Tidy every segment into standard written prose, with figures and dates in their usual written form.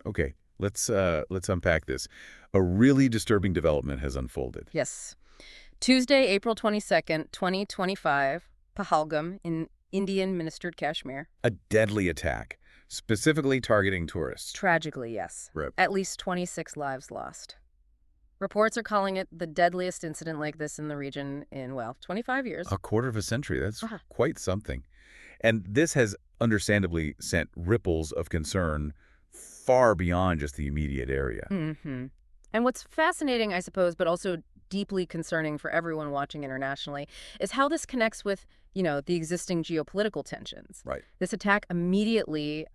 Okay, let's unpack this. A really disturbing development has unfolded. Yes. Tuesday, April 22nd, 2025, Pahalgam in Indian-administered Kashmir. A deadly attack, specifically targeting tourists. Tragically, yes. Rip. At least 26 lives lost. Reports are calling it the deadliest incident like this in the region in, well, 25 years. A quarter of a century. That's Uh-huh. quite something. And this has understandably sent ripples of concern far beyond just the immediate area. Mm-hmm. And what's fascinating, I suppose, but also deeply concerning for everyone watching internationally, is how this connects with, the existing geopolitical tensions. Right. This attack immediately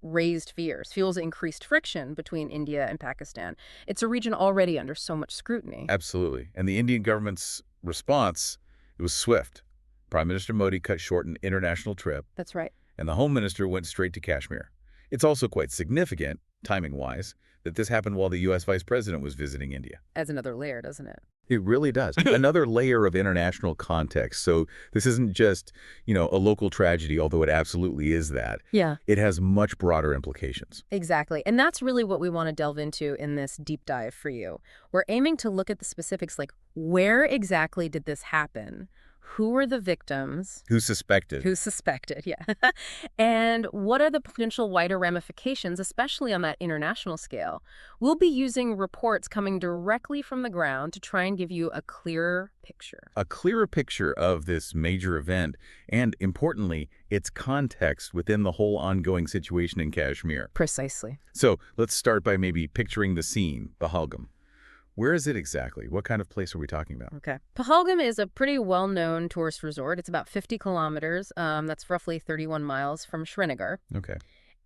raised fears, fuels increased friction between India and Pakistan. It's a region already under so much scrutiny. Absolutely. And the Indian government's response, it was swift. Prime Minister Modi cut short an international trip, That's right. and the Home Minister went straight to Kashmir. It's also quite significant, timing-wise, that this happened while the U.S. Vice President was visiting India. Adds another layer, doesn't it? It really does. Another layer of international context. So this isn't just, a local tragedy, although it absolutely is that. Yeah. It has much broader implications. Exactly. And that's really what we want to delve into in this deep dive for you. We're aiming to look at the specifics, like where exactly did this happen? Who were the victims? Who's suspected? Who's suspected, yeah. And what are the potential wider ramifications, especially on that international scale? We'll be using reports coming directly from the ground to try and give you a clearer picture. A clearer picture of this major event and, importantly, its context within the whole ongoing situation in Kashmir. Precisely. So let's start by maybe picturing the scene, Pahalgam. Where is it exactly? What kind of place are we talking about? Okay. Pahalgam is a pretty well-known tourist resort. It's about 50 kilometers. That's roughly 31 miles from Srinagar. Okay.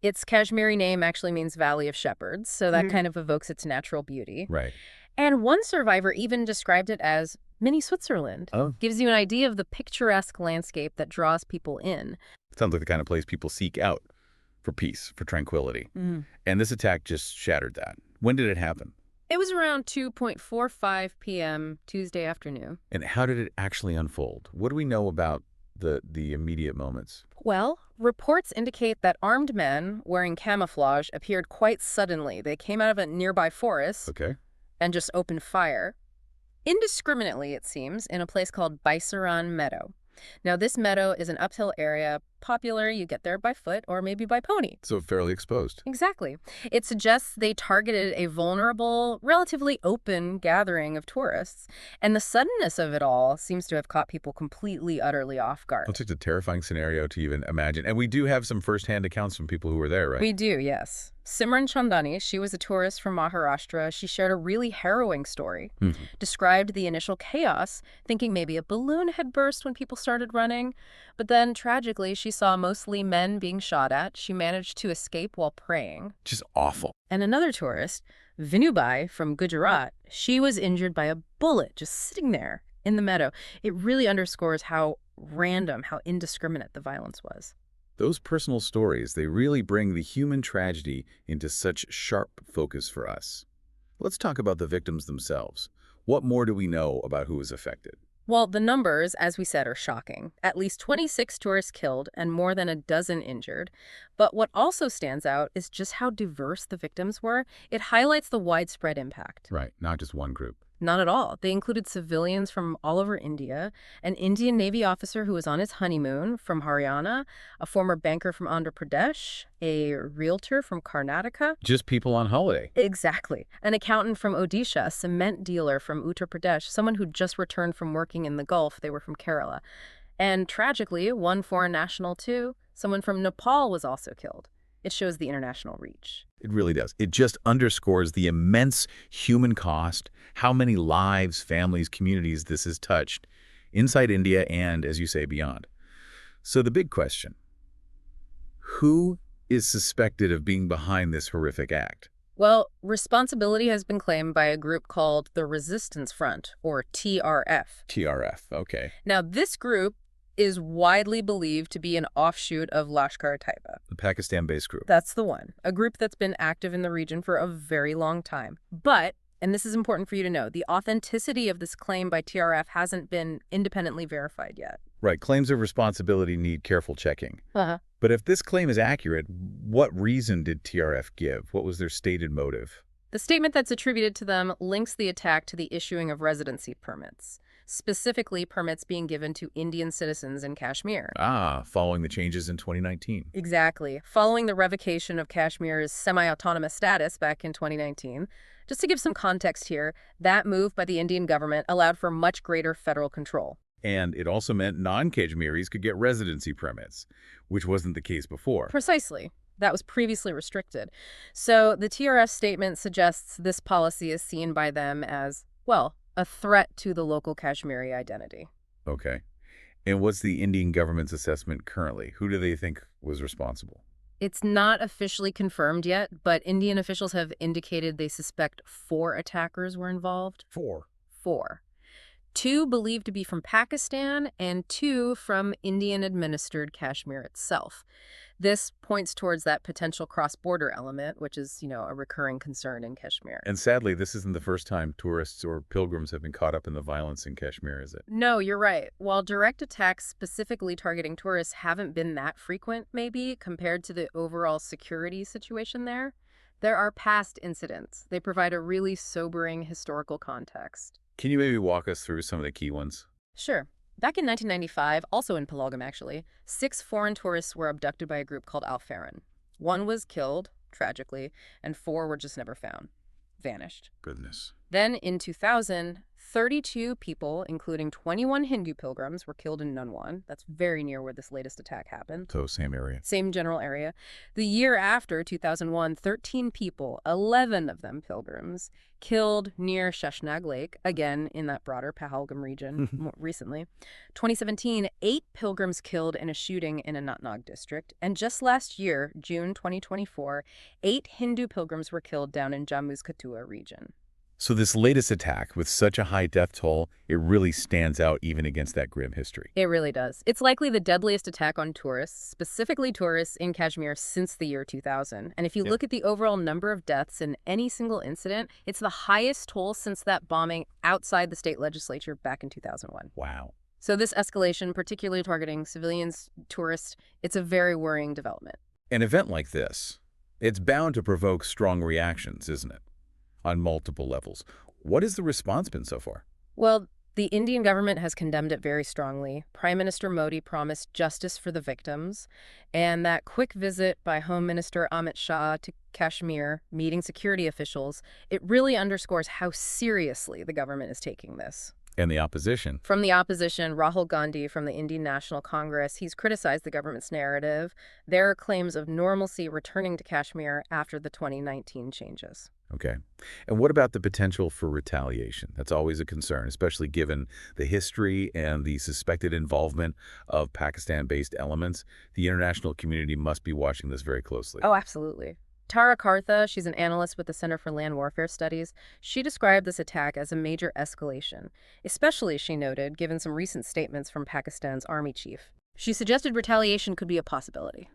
Its Kashmiri name actually means Valley of Shepherds, so that kind of evokes its natural beauty. Right. And one survivor even described it as mini Switzerland. Oh. Gives you an idea of the picturesque landscape that draws people in. Sounds like the kind of place people seek out for peace, for tranquility. And this attack just shattered that. When did it happen? It was around 2:45 p.m. Tuesday afternoon. And how did it actually unfold? What do we know about the immediate moments? Well, reports indicate that armed men wearing camouflage appeared quite suddenly. They came out of a nearby forest Okay. and just opened fire. Indiscriminately, it seems, in a place called Biceran Meadow. Now, this meadow is an uphill area, popular. You get there by foot or maybe by pony. So fairly exposed. Exactly. It suggests they targeted a vulnerable, relatively open gathering of tourists. And the suddenness of it all seems to have caught people completely, utterly off guard. It's just a terrifying scenario to even imagine. And we do have some firsthand accounts from people who were there, right? We do, yes. Simran Chandani, she was a tourist from Maharashtra. She shared a really harrowing story, described the initial chaos, thinking maybe a balloon had burst when people started running. But then, tragically, she saw mostly men being shot at. She managed to escape while praying. Just awful. And another tourist, Vinubai from Gujarat, she was injured by a bullet just sitting there in the meadow. It really underscores how random, how indiscriminate the violence was. Those personal stories, they really bring the human tragedy into such sharp focus for us. Let's talk about the victims themselves. What more do we know about who was affected? Well, the numbers, as we said, are shocking. At least 26 tourists killed and more than a dozen injured. But what also stands out is just how diverse the victims were. It highlights the widespread impact. Right, not just one group. Not at all. They included civilians from all over India, an Indian Navy officer who was on his honeymoon from Haryana, a former banker from Andhra Pradesh, a realtor from Karnataka. Just people on holiday. Exactly. An accountant from Odisha, a cement dealer from Uttar Pradesh, someone who just returned from working in the Gulf. They were from Kerala. And tragically, one foreign national too, someone from Nepal was also killed. It shows the international reach. It really does. It just underscores the immense human cost, how many lives, families, communities this has touched inside India and, as you say, beyond. So the big question, who is suspected of being behind this horrific act? Well, responsibility has been claimed by a group called the Resistance Front, or TRF. TRF, okay. Now, this group is widely believed to be an offshoot of Lashkar-e-Taiba. The Pakistan-based group. That's the one. A group that's been active in the region for a very long time. But, and this is important for you to know, the authenticity of this claim by TRF hasn't been independently verified yet. Right, claims of responsibility need careful checking. Uh-huh. But if this claim is accurate, what reason did TRF give? What was their stated motive? The statement that's attributed to them links the attack to the issuing of residency permits, specifically permits being given to Indian citizens in Kashmir. Ah, following the changes in 2019. Exactly. Following the revocation of Kashmir's semi-autonomous status back in 2019, just to give some context here, that move by the Indian government allowed for much greater federal control. And it also meant non-Kashmiris could get residency permits, which wasn't the case before. Precisely. That was previously restricted. So the TRF statement suggests this policy is seen by them as, well, a threat to the local Kashmiri identity. Okay. And what's the Indian government's assessment currently? Who do they think was responsible? It's not officially confirmed yet, but Indian officials have indicated they suspect 4 attackers were involved. 4. 4. 2 believed to be from Pakistan and 2 from Indian-administered Kashmir itself. This points towards that potential cross-border element, which is, a recurring concern in Kashmir. And sadly, this isn't the first time tourists or pilgrims have been caught up in the violence in Kashmir, is it? No, you're right. While direct attacks specifically targeting tourists haven't been that frequent, maybe, compared to the overall security situation there are past incidents. They provide a really sobering historical context. Can you maybe walk us through some of the key ones? Sure. Back in 1995, also in Pahalgam actually, 6 foreign tourists were abducted by a group called Al-Faran. 1 was killed, tragically, and 4 were just never found. Vanished. Goodness. Then in 2000, 32 people, including 21 Hindu pilgrims, were killed in Nunwan. That's very near where this latest attack happened. So same area. Same general area. The year after, 2001, 13 people, 11 of them pilgrims, killed near Shashnag Lake, again in that broader Pahalgam region more recently. 2017, 8 pilgrims killed in a shooting in Anantnag district. And just last year, June 2024, 8 Hindu pilgrims were killed down in Jammu's Kathua region. So this latest attack, with such a high death toll, it really stands out even against that grim history. It really does. It's likely the deadliest attack on tourists, specifically tourists in Kashmir, since the year 2000. And if you look at the overall number of deaths in any single incident, it's the highest toll since that bombing outside the state legislature back in 2001. Wow. So this escalation, particularly targeting civilians, tourists, it's a very worrying development. An event like this, it's bound to provoke strong reactions, isn't it? On multiple levels. What has the response been so far? Well, the Indian government has condemned it very strongly. Prime Minister Modi promised justice for the victims, and that quick visit by Home Minister Amit Shah to Kashmir, meeting security officials, it really underscores how seriously the government is taking this. And the opposition? From the opposition, Rahul Gandhi from the Indian National Congress, he's criticized the government's narrative. There are claims of normalcy returning to Kashmir after the 2019 changes. Okay. And what about the potential for retaliation? That's always a concern, especially given the history and the suspected involvement of Pakistan-based elements. The international community must be watching this very closely. Oh, absolutely. Tara Kartha, she's an analyst with the Center for Land Warfare Studies. She described this attack as a major escalation, especially, she noted, given some recent statements from Pakistan's army chief. She suggested retaliation could be a possibility,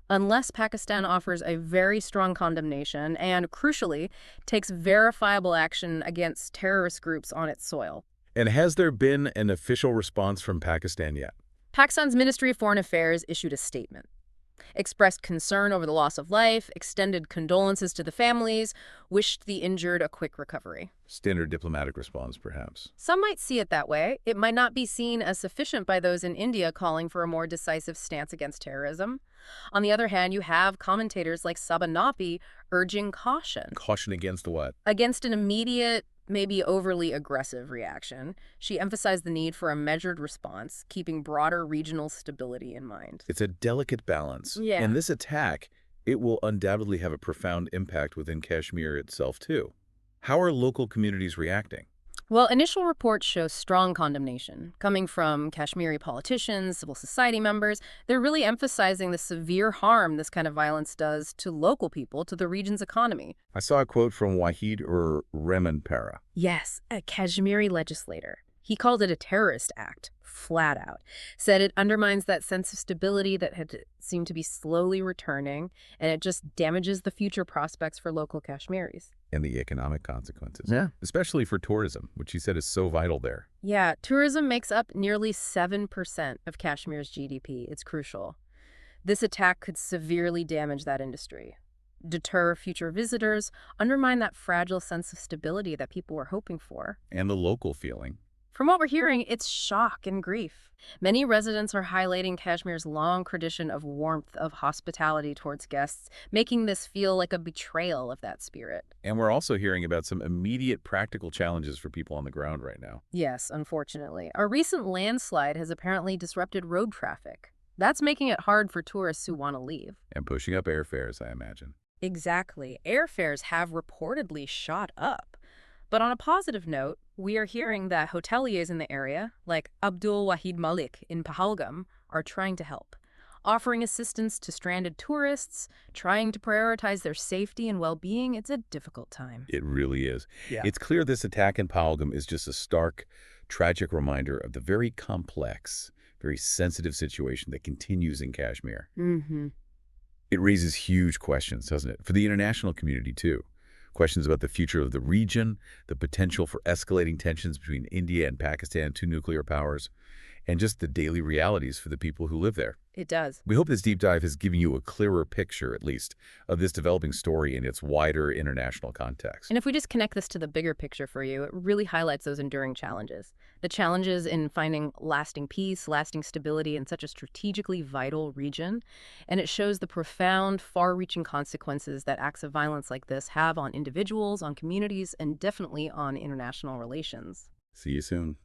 unless Pakistan offers a very strong condemnation and, crucially, takes verifiable action against terrorist groups on its soil. And has there been an official response from Pakistan yet? Pakistan's Ministry of Foreign Affairs issued a statement, expressed concern over the loss of life, extended condolences to the families, wished the injured a quick recovery. Standard diplomatic response, perhaps. Some might see it that way. It might not be seen as sufficient by those in India calling for a more decisive stance against terrorism. On the other hand, you have commentators like Sabha Napi urging caution. Caution against what? Against an immediate, maybe overly aggressive reaction. She emphasized the need for a measured response, keeping broader regional stability in mind. It's a delicate balance. Yeah. And this attack, it will undoubtedly have a profound impact within Kashmir itself, too. How are local communities reacting? Well, initial reports show strong condemnation coming from Kashmiri politicians, civil society members. They're really emphasizing the severe harm this kind of violence does to local people, to the region's economy. I saw a quote from Wahid Remanpara. Yes, a Kashmiri legislator. He called it a terrorist act, flat out. Said it undermines that sense of stability that had seemed to be slowly returning, and it just damages the future prospects for local Kashmiris. And the economic consequences. Yeah. Especially for tourism, which he said is so vital there. Yeah, tourism makes up nearly 7% of Kashmir's GDP. It's crucial. This attack could severely damage that industry, deter future visitors, undermine that fragile sense of stability that people were hoping for. And the local feeling. From what we're hearing, it's shock and grief. Many residents are highlighting Kashmir's long tradition of warmth, of hospitality towards guests, making this feel like a betrayal of that spirit. And we're also hearing about some immediate practical challenges for people on the ground right now. Yes, unfortunately. A recent landslide has apparently disrupted road traffic. That's making it hard for tourists who want to leave. And pushing up airfares, I imagine. Exactly. Airfares have reportedly shot up. But on a positive note, we are hearing that hoteliers in the area, like Abdul Wahid Malik in Pahalgam, are trying to help, offering assistance to stranded tourists, trying to prioritize their safety and well-being. It's a difficult time. It really is. Yeah. It's clear this attack in Pahalgam is just a stark, tragic reminder of the very complex, very sensitive situation that continues in Kashmir. Mm-hmm. It raises huge questions, doesn't it? For the international community, too. Questions about the future of the region, the potential for escalating tensions between India and Pakistan, two nuclear powers, and just the daily realities for the people who live there. It does. We hope this deep dive has given you a clearer picture, at least, of this developing story in its wider international context. And if we just connect this to the bigger picture for you, it really highlights those enduring challenges. The challenges in finding lasting peace, lasting stability in such a strategically vital region. And it shows the profound, far-reaching consequences that acts of violence like this have on individuals, on communities, and definitely on international relations. See you soon.